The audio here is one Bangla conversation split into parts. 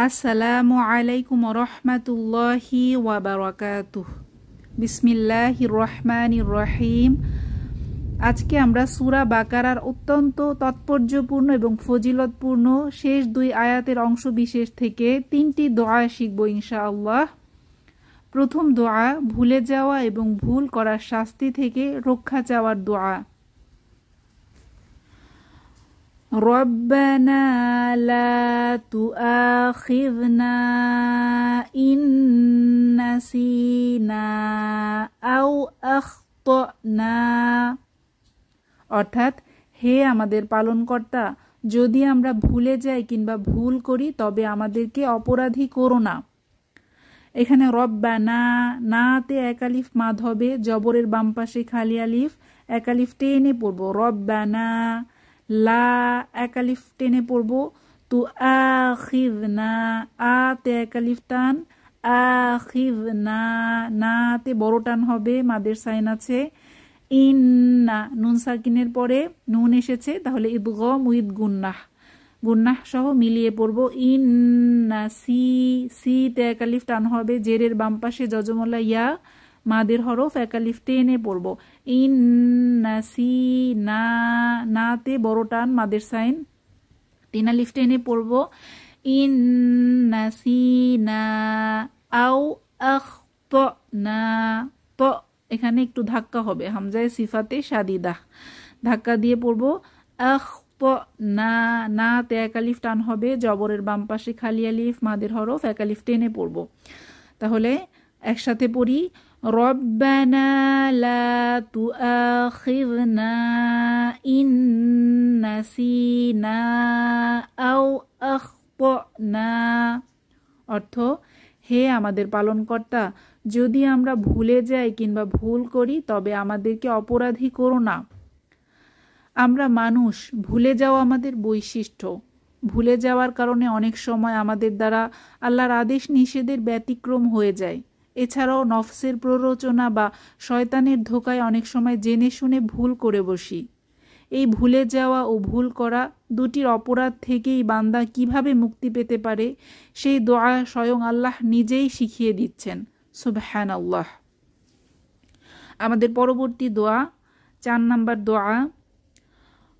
আসসালামু আলাইকুম রহমাতুল্লাহি ওয়া বারাকাতুহু। বিসমিল্লাহির রহমানির রহিম। আজকে আমরা সূরা বাকারার অত্যন্ত তাৎপর্যপূর্ণ এবং ফজিলতপূর্ণ শেষ দুই আয়াতের অংশ বিশেষ থেকে 3টি দোয়া শিখব ইনশাআল্লাহ। প্রথম দোয়া ভুলে যাওয়া এবং ভুল করার শাস্তি থেকে রক্ষা চাওয়ার দোয়া। ربنا لا تؤاخذنا إن نسينا أو أخطأنا, অর্থাৎ হে আমাদের পালনকর্তা, যদি আমরা ভুলে যাই কিংবা ভুল করি তবে আমাদেরকে অপরাধী করো না। এখানে রব্বানা, নাতে এক আলিফ মাদ হবে, জবরের বাম পাশে খালি আলিফ, এক আলিফ টেনে পড়ব। রব্বানা, লা এক আলিফ টেনে পড়ব। তু আখিযনা, আতে এক আলিফ টান, আখিযনা, নাতে বড় টান হবে, মাদের সাইন আছে। ইন্না, নুন সাকিনের পরে নুন এসেছে, তাহলে ইদগাম উইদ গুন্নাহ, গুন্নাহ সহ মিলিয়ে পড়ব। ইন্না, সিতে এক আলিফ টান হবে, জেরের বাম পাশে যজমলা ইয়া, মাদের হরফ এক আলিফ টেনে পড়ব। ইন্নাসিনা, নাতে বড় টান, মাদের সাইন, তিন আলিফ টেনে পড়ব। ইন্নাসিনা আও আখতানা, ত এখানে একটু ধাক্কা হবে, হামজায়ে সিফাতে শাদিদা, ধাক্কা দিয়ে পড়ব। আখতানা, নাতে এক আলিফ টান হবে, জবরের বাম পাশে খালি আলিফ, মাদের হরফ এক আলিফ টেনে পড়ব। তাহলে একসাথে পড়ি, রব্বানা লা তুআখিযনা ইন নাসিনা আও আখতানা, অর্থ হে আমাদের পালনকর্তা, যদি আমরা ভুলে যাই কিংবা ভুল করি তবে আমাদেরকে অপরাধী করো না। আমরা মানুষ, ভুলে যাওয়া আমাদের বৈশিষ্ট্য। ভুলে যাওয়ার কারণে অনেক সময় আমাদের দ্বারা আল্লাহর আদেশ নিষেধের ব্যতিক্রম হয়ে যায়। এছাড়াও নফসের প্ররোচনা বা শয়তানের ধোকায় অনেক সময় জেনে শুনে ভুল করে বসি। এই ভুলে যাওয়া ও ভুল করা দুটির অপরাধ থেকেই বান্দা কিভাবে মুক্তি পেতে পারে সেই দোয়া স্বয়ং আল্লাহ নিজেই শিখিয়ে দিচ্ছেন। সুবহানাল্লাহ। আমাদের পরবর্তী দোয়া, 4 নম্বর দোয়া,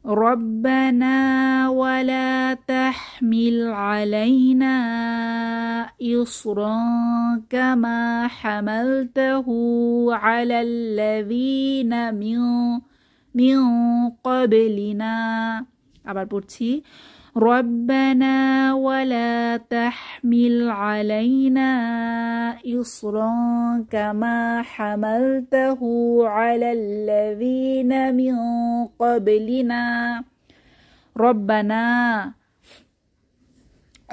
ربنا ولا تحمل علينا إصرا كما حملته على الذين من قبلنا, আবার পড়ছি, ربنا ولا تحمل علينا إصرا كما حملته على الذين من قبلنا. রব্বানা,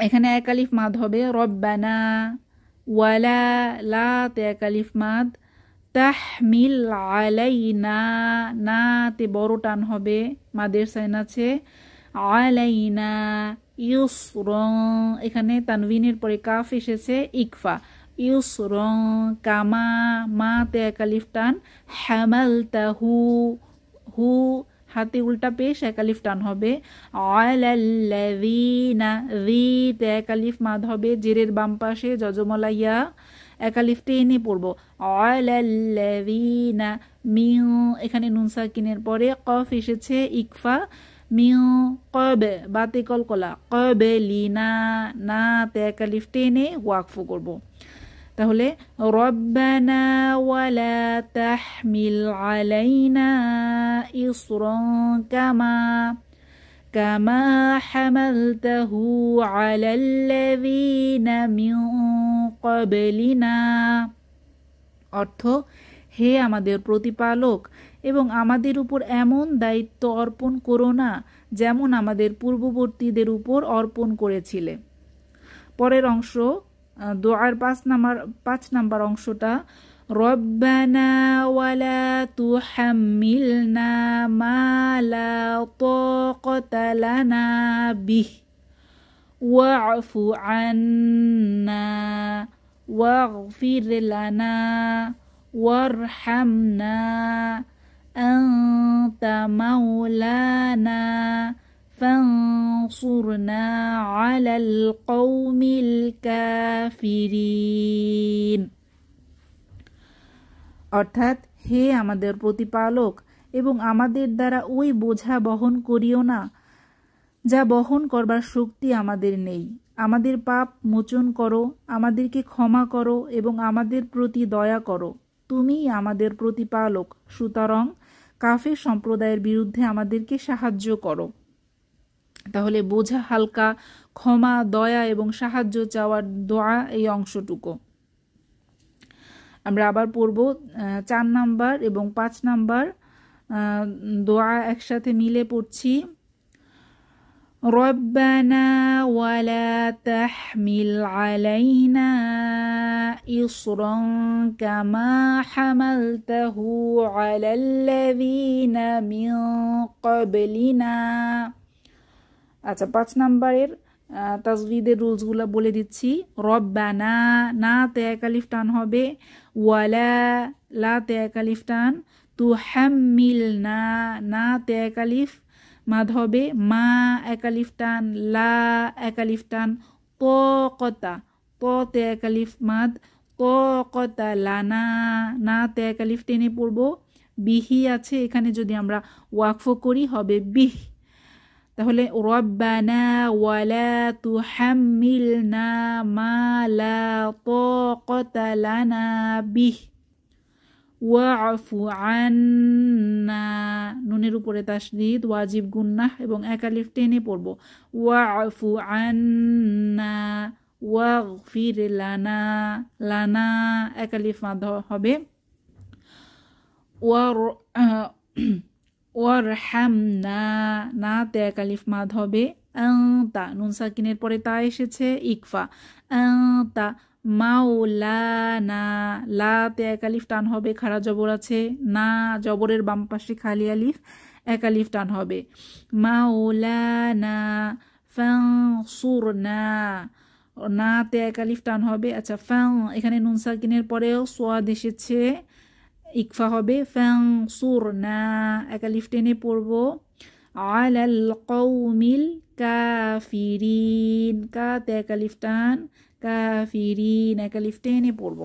এখানে এক আলিফ মাদ হবে, রব্বানা, ওয়ালা, লাতে এক আলিফ মাদ, তাহমিল আলাইনা, নাতে বড় টান হবে, মাদের সাইন আছে, আলাইনা ইউসরং, এখানে তানবিনের পরে কাফ এসেছে, ইকফা, ইউসরং কামা, মাতে এক আলিফ টান, হামালতাহু, হু হাতে উল্টা পেশ এক আলিফ টান হবে, আলাল্লাযীনা, যিতে এক আলিফ মাদ হবে, জেরের বাম পাশে যজমলা ইয়া, এক আলিফ টেনে পড়ব। আলাল্লাযীনা মিউ, এখানে নুন সাকিনের পরে কফ এসেছে, ইকফা, মিউ কব, বাতে কলকলা, কবলিনা, নাতে এক আলিফ টেনে ওয়াকফ করব। তাহলে রব্বানা ওয়ালা তাহমিল আলাইনা ইসরান কামা হামালতাহু আলাল্লাযীনা মিন ক্বাবলিনা, অর্থ হে আমাদের প্রতিপালক, এবং আমাদের উপর এমন দায়িত্ব অর্পণ করো না যেমন আমাদের পূর্ববর্তীদের উপর অর্পণ করেছিলে। পরের অংশ, দোয়ার 5 নম্বর অংশটা, রব্বানা ওয়ালা তুহাম্মিলনা মা লা তাকাতা লানা বিহি ওয়া'ফু আন্না ওয়াগফির লানা ওয়ারহামনা আনতা মাওলানা ফানসুরনা আলাল কওমিল কাফিরিন। অর্থাৎ হে আমাদের প্রতিপালক, এবং আমাদের দ্বারা ওই বোঝা বহন করিও না যা বহন করবার শক্তি আমাদের নেই। আমাদের পাপ মোচন করো, আমাদেরকে ক্ষমা করো এবং আমাদের প্রতি দয়া করো। তুমিই আমাদের প্রতিপালক, সুতরাং কাফের সম্প্রদায়ের বিরুদ্ধে আমাদেরকে সাহায্য করো। তাহলে বোঝা হালকা, ক্ষমা, দয়া এবং সাহায্য চাওয়ার দোয়া এই অংশটুকু। আমরা আবার পড়ব 4 নাম্বার এবং 5 নাম্বার দোয়া একসাথে মিলে পড়ছি। রব্বানা ওয়ালা তাহমিল আলাইনা ইসরান কামা হামালতাহু আলাল্লাযীনা মিন ক্বাবলিনা। আচ্ছা, 5 নাম্বারের তাজভিদের রুলসগুলো বলে দিচ্ছি। রব্বানা, না তে এক আলিফ টান হবে, ওয়ালা, লা তে এক আলিফ টান, তুহাম্মিলনা, না তে এক আলিফ মাদ হবে, মা এক আলিফ টান, লা এক আলিফ টান, তাকাতা, ত তে এক আলিফ মাদ, তাকাতা লানা, না তে এক আলিফ টেনে পড়ব। বিহি আছে, এখানে যদি আমরা ওয়াকফ করি হবে বিহ। তাহলে রব্বানা ওয়ালা তুহাম্মিলনা মা লা তাকাতা লানা বিহ ওয়াফু আন্না, নুনের উপরে তাসদীদ, ওয়াজিব গুন্নাহ এবং এক আলিফ টেনে পড়ব। ওয়াফু আন্না ওয়াগফির লানা, লানা এক আলিফ মাদ হবে। ওয়ারহামনা, না তে এক আলিফ মাদ হবে। আনতা, নুন সাকিনের পরে তা এসেছে, ইকফা। আনতা মাওলানা, লা তে এক আলিফ টান হবে, খাড়া জবর আছে, না জবরের বাম পাশে খালি আলিফ, এক আলিফ টান হবে। মাওলানা ফানসুরনা, না তে এক আলিফ টান হবে। আচ্ছা, ফাং, এখানে নুন সাকিনের পরেও সোয়াদ এসেছে, ইকফা হবে। ফানসুরনা এক আলিফ টেনে পড়ব। আলাল কওমিল কাফিরিন, কা তে এক আলিফ টান, কাফিরিন এক আলিফ টেনে পড়ব।